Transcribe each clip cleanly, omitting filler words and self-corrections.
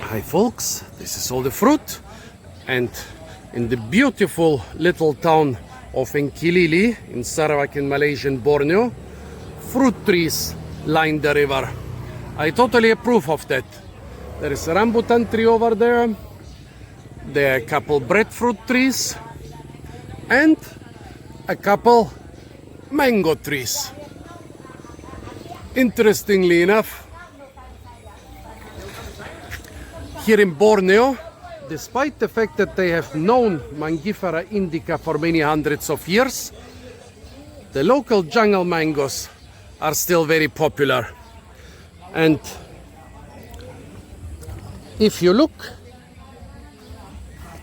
Hi folks, this is all the fruit, and in the beautiful little town of Enkilili in Sarawak in Malaysian Borneo, fruit trees line the river. I totally approve of that. There is a rambutan tree over there, there are a couple breadfruit trees, and a couple mango trees. Interestingly enough, here in Borneo, despite the fact that they have known Mangifera indica for many hundreds of years, the local jungle mangoes are still very popular. And if you look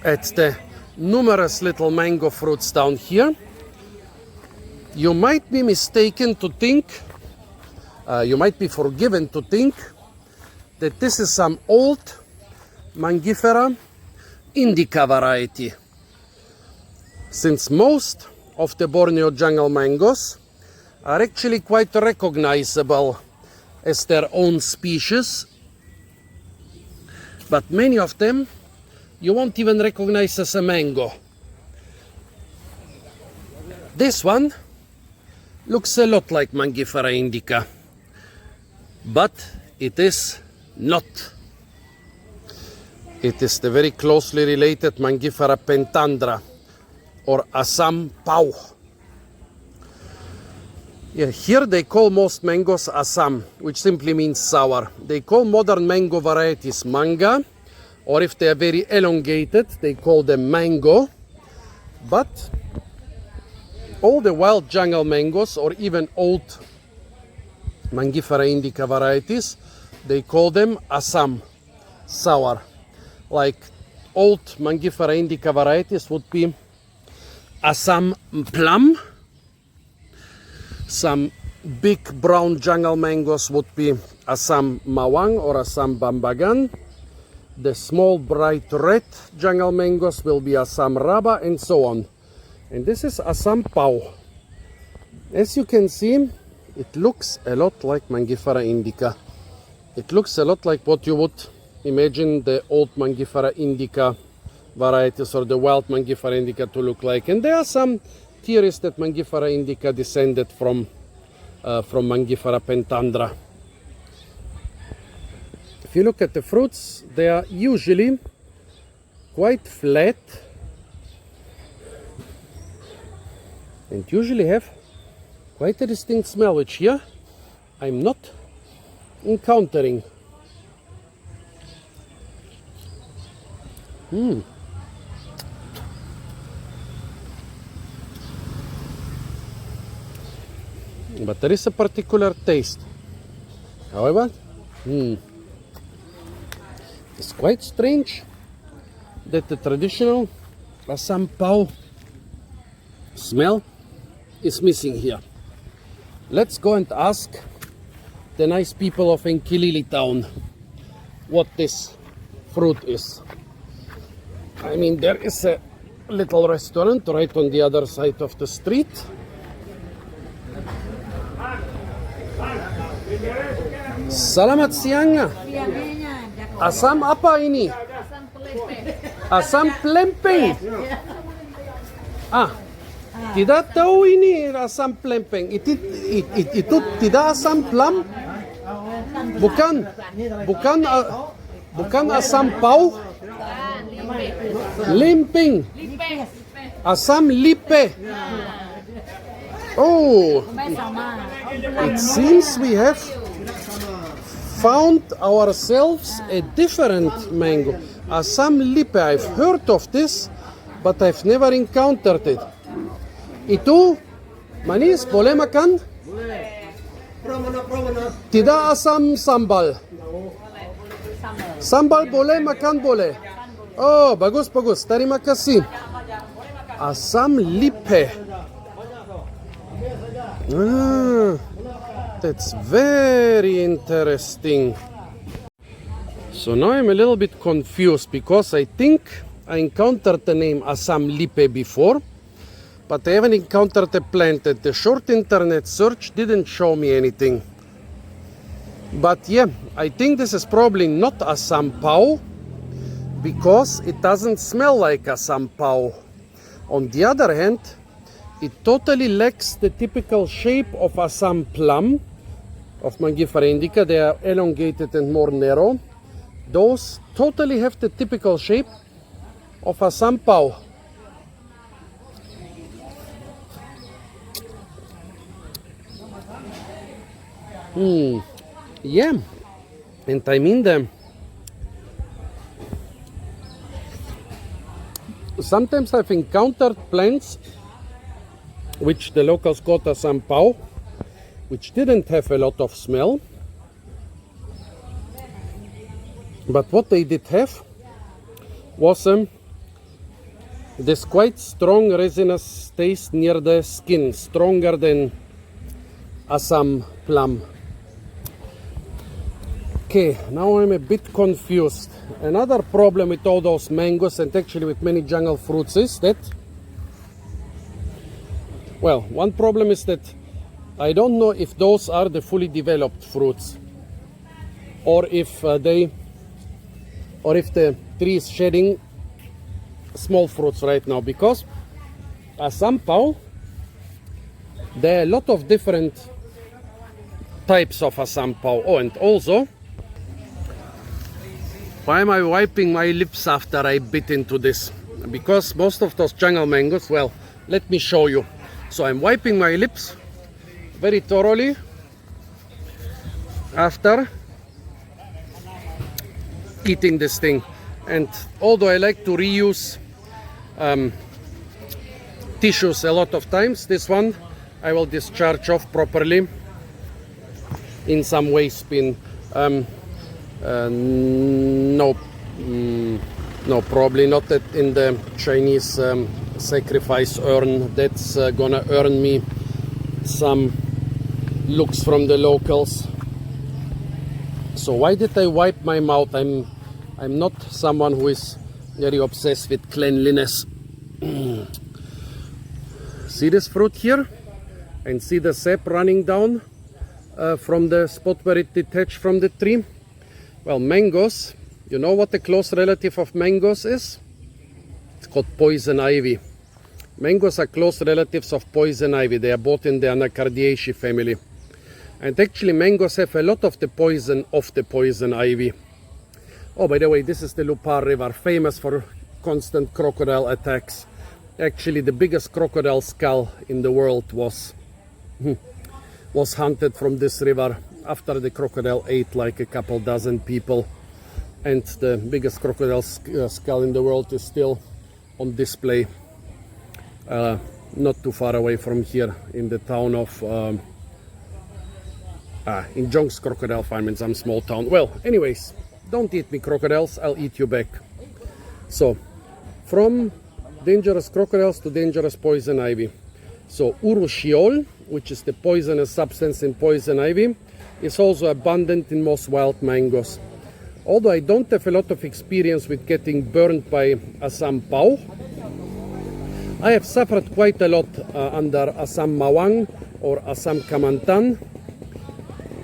at the numerous little mango fruits down here, you might be mistaken to think, you might be forgiven to think that this is some old Mangifera indica variety, since most of the Borneo jungle mangoes are actually quite recognizable as their own species, but many of them you won't even recognize as a mango. This one looks a lot like Mangifera indica, but it is not. It is the very closely related Mangifera pentandra, or Asam Pao. Yeah, here they call most mangoes Asam, which simply means sour. They call modern mango varieties manga, or if they are very elongated, they call them mango. But all the wild jungle mangoes, or even old Mangifera indica varieties, they call them Asam, sour. Like old Mangifera indica varieties would be Asam plum. Some big brown jungle mangoes would be Asam mawang or Asam bambagan. The small bright red jungle mangoes will be Asam raba, and so on. And this is Asam Pao. As you can see, it looks a lot like Mangifera indica. It looks a lot like what you would imagine the old Mangifera indica varieties or the wild Mangifera indica to look like. And there are some theories that Mangifera indica descended from Mangifera pentandra. If you look at the fruits, they are usually quite flat and usually have quite a distinct smell, which here I'm not encountering. But there is a particular taste. However, it's quite strange that the traditional Asam Pao smell is missing here. Let's go and ask the nice people of Enkilili town what this fruit is. I mean, there is a little restaurant right on the other side of the street. Selamat siang. Asam apa ini? Asam pelempeng. Tidak tahu ini asam pelempeng. Itu tidak asam plum? Bukan asam pau? Limping. Asam lipe. Oh, it seems we have found ourselves a different mango. Asam lipe. I've heard of this, but I've never encountered it. Itu manis, boleh makan? Tidak asam sambal. Sambal boleh makan, boleh. Oh, bagus. Terima kasih. Asam lipe. That's very interesting. So now I'm a little bit confused because I think I encountered the name Asam lipe before, but I haven't encountered the plant, and the short internet search didn't show me anything. But yeah, I think this is probably not Asam Pao, because it doesn't smell like Asam Pao. On the other hand, it totally lacks the typical shape of Assam plum, of Mangifera indica. They are elongated and more narrow. Those totally have the typical shape of Asam Pao. Yeah, and I mean sometimes I've encountered plants which the locals called Asam Pao, which didn't have a lot of smell, but what they did have was this quite strong resinous taste near the skin, stronger than Assam plum. Okay, now I'm a bit confused. Another problem with all those mangoes, and actually with many jungle fruits, is that, well, one problem is that I don't know if those are the fully developed fruits, or if the tree is shedding small fruits right now, because Asam Pao, there are a lot of different types of Asam Pao. Oh, and also, why am I wiping my lips after I bit into this? Because most of those jungle mangoes, well, let me show you. So I'm wiping my lips very thoroughly after eating this thing. And although I like to reuse tissues a lot of times, this one I will discharge off properly in some waste bin. No, probably not that in the Chinese sacrifice urn. That's gonna earn me some looks from the locals. So why did I wipe my mouth? I'm not someone who is very obsessed with cleanliness. See this fruit here? And see the sap running down from the spot where it detached from the tree? Well, mangoes, you know what the close relative of mangoes is? It's called poison ivy. Mangoes are close relatives of poison ivy. They are both in the Anacardiaceae family. And actually mangoes have a lot of the poison ivy. Oh, by the way, this is the Lupar River, famous for constant crocodile attacks. Actually, the biggest crocodile skull in the world was hunted from this river after the crocodile ate like a couple dozen people. And the biggest crocodile skull in the world is still on display not too far away from here in the town of in Jong's Crocodile Farm, in some small town. Well, anyways, don't eat me crocodiles, I'll eat you back. So, from dangerous crocodiles to dangerous poison ivy. So urushiol, which is the poisonous substance in poison ivy, is also abundant in most wild mangoes. Although I don't have a lot of experience with getting burned by Asam Pao, I have suffered quite a lot under Asam Mawang or Asam Kamantan.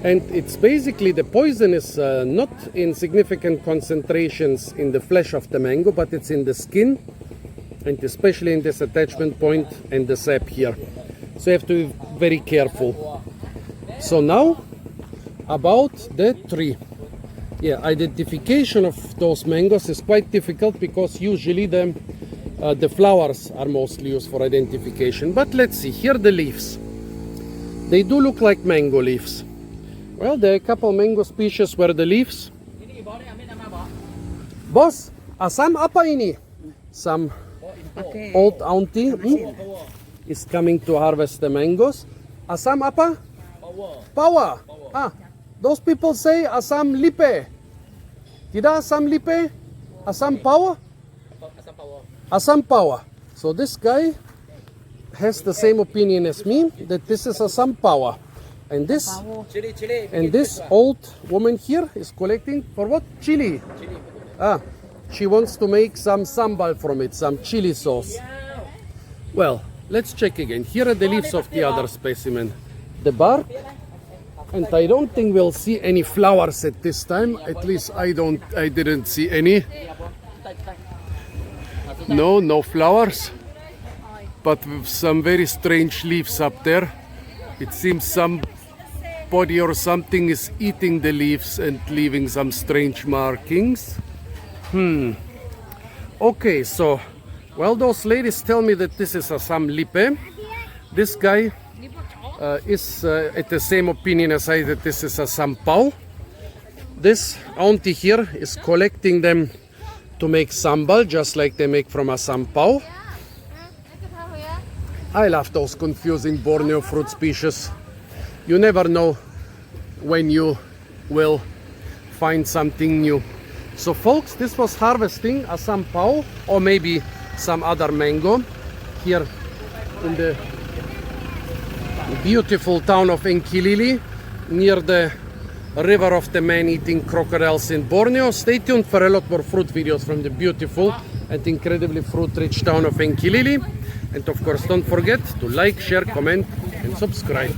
And it's basically, the poison is not in significant concentrations in the flesh of the mango, but it's in the skin, and especially in this attachment point and the sap here. So you have to be very careful. So now, about the tree. Yeah, identification of those mangoes is quite difficult because usually the flowers are mostly used for identification. But let's see, here are the leaves. They do look like mango leaves. Well, there are a couple mango species where the leaves... Boss, Asam apa ini? Some old auntie is coming to harvest the mangoes. Asam apa? Pawa. Ah, those people say Asam lipe. Tidak Asam lipe? Asam Pawa? Asam Pawa. So this guy has the same opinion as me, that this is Asam Pawa. And this old woman here is collecting for what? Chili. Ah, she wants to make some sambal from it, some chili sauce. Well, let's check again. Here are the leaves of the other specimen. The bark, and I don't think we'll see any flowers at this time. At least I didn't see any. No, no flowers. But with some very strange leaves up there. It seems somebody or something is eating the leaves and leaving some strange markings. Okay, so, well, those ladies tell me that this is Asam Lipe. This guy is at the same opinion as I, that this is Asam Pao. This auntie here is collecting them to make sambal, just like they make from Asam Pao. I love those confusing Borneo fruit species. You never know when you will find something new. So folks, this was harvesting Asam Pao, or maybe some other mango, here in the beautiful town of Enkilili, near the river of the man-eating crocodiles in Borneo. Stay tuned for a lot more fruit videos from the beautiful and incredibly fruit-rich town of Enkilili. And of course, don't forget to like, share, comment and subscribe.